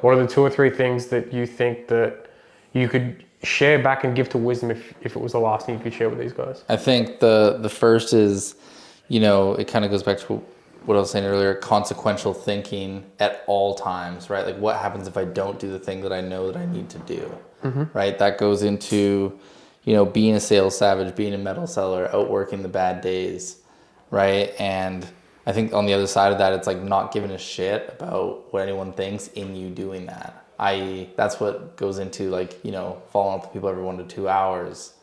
What are the 2 or 3 things that you think that you could share back and give to wisdom if it was the last thing you could share with these guys? I think the first is, it kind of goes back to what I was saying earlier, consequential thinking at all times, right? Like what happens if I don't do the thing that I know that I need to do, right? That goes into, being a sales savage, being a metal seller, outworking the bad days, right? And I think on the other side of that, it's like not giving a shit about what anyone thinks in you doing that. I.e., that's what goes into like, following up with people every 1 to 2 hours,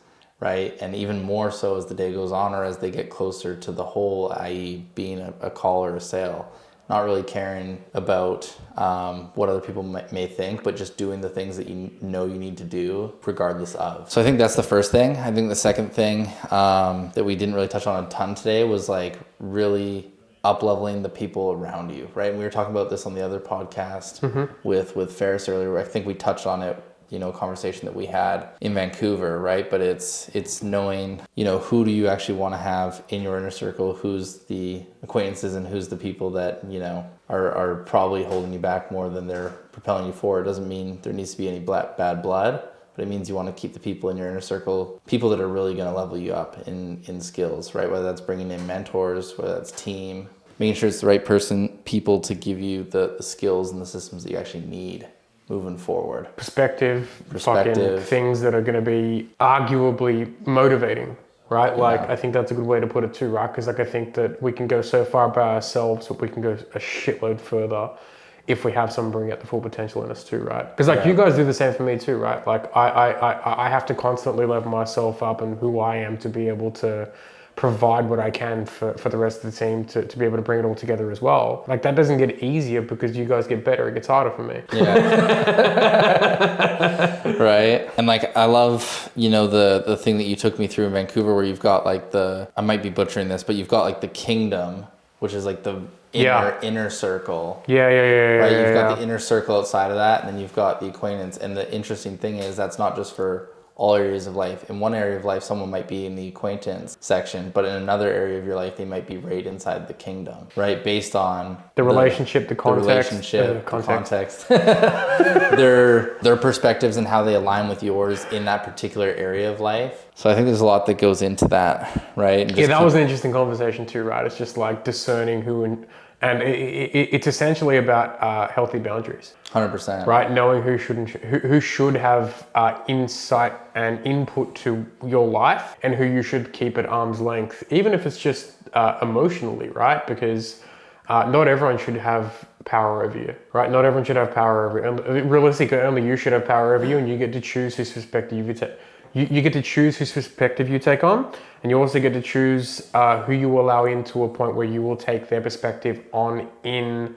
right? And even more so as the day goes on or as they get closer to the whole, i.e. being a call or a sale. Not really caring about what other people may think, but just doing the things that you know you need to do regardless of. So I think that's the first thing. I think the second thing that we didn't really touch on a ton today was like really up-leveling the people around you, right? And we were talking about this on the other podcast with Ferris earlier. I think we touched on it, a conversation that we had in Vancouver, right? But it's knowing, who do you actually want to have in your inner circle? Who's the acquaintances and who's the people that, are probably holding you back more than they're propelling you forward. It doesn't mean there needs to be any bad blood, but it means you want to keep the people in your inner circle, people that are really going to level you up in skills, right? Whether that's bringing in mentors, whether that's team, making sure it's the right people to give you the skills and the systems that you actually need moving forward. Perspective. Fucking things that are going to be arguably motivating, right? Like, I think that's a good way to put it too, right? Because like, I think that we can go so far by ourselves, but we can go a shitload further if we have someone bring out the full potential in us too, right? Because like you guys do the same for me too, right? Like I have to constantly level myself up and who I am to be able to provide what I can for the rest of the team to be able to bring it all together as well. Like that doesn't get easier because you guys get better. It gets harder for me. Yeah. Right. And like, I love, the thing that you took me through in Vancouver where you've got like I might be butchering this, but you've got like the kingdom, which is like the inner circle. Yeah. Right. You've got the inner circle outside of that, and then you've got the acquaintance. And the interesting thing is that's not just for all areas of life. In one area of life, someone might be in the acquaintance section, but in another area of your life, they might be right inside the kingdom, right? Based on the relationship, the context, their perspectives and how they align with yours in that particular area of life. So I think there's a lot that goes into that, right? And that was an interesting conversation too, right? It's just like discerning who and it's essentially about healthy boundaries. 100%. Right, knowing who should have insight and input to your life, and who you should keep at arm's length, even if it's just emotionally, right? Because not everyone should have power over you, right? Not everyone should have power over you. Realistically, only you should have power over you, and you get to choose whose perspective you take. You get to choose whose perspective you take on, and you also get to choose who you allow into a point where you will take their perspective on in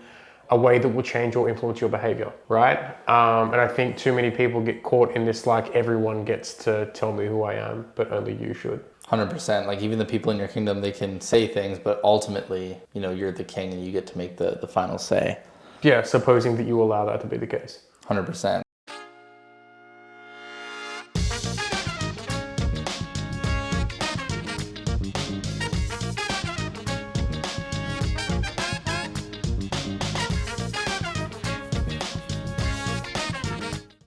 a way that will change or influence your behavior, right? And I think too many people get caught in this, like, everyone gets to tell me who I am, but only you should. 100%. Like, even the people in your kingdom, they can say things, but ultimately, you're the king and you get to make the final say. Yeah, supposing that you allow that to be the case. 100%.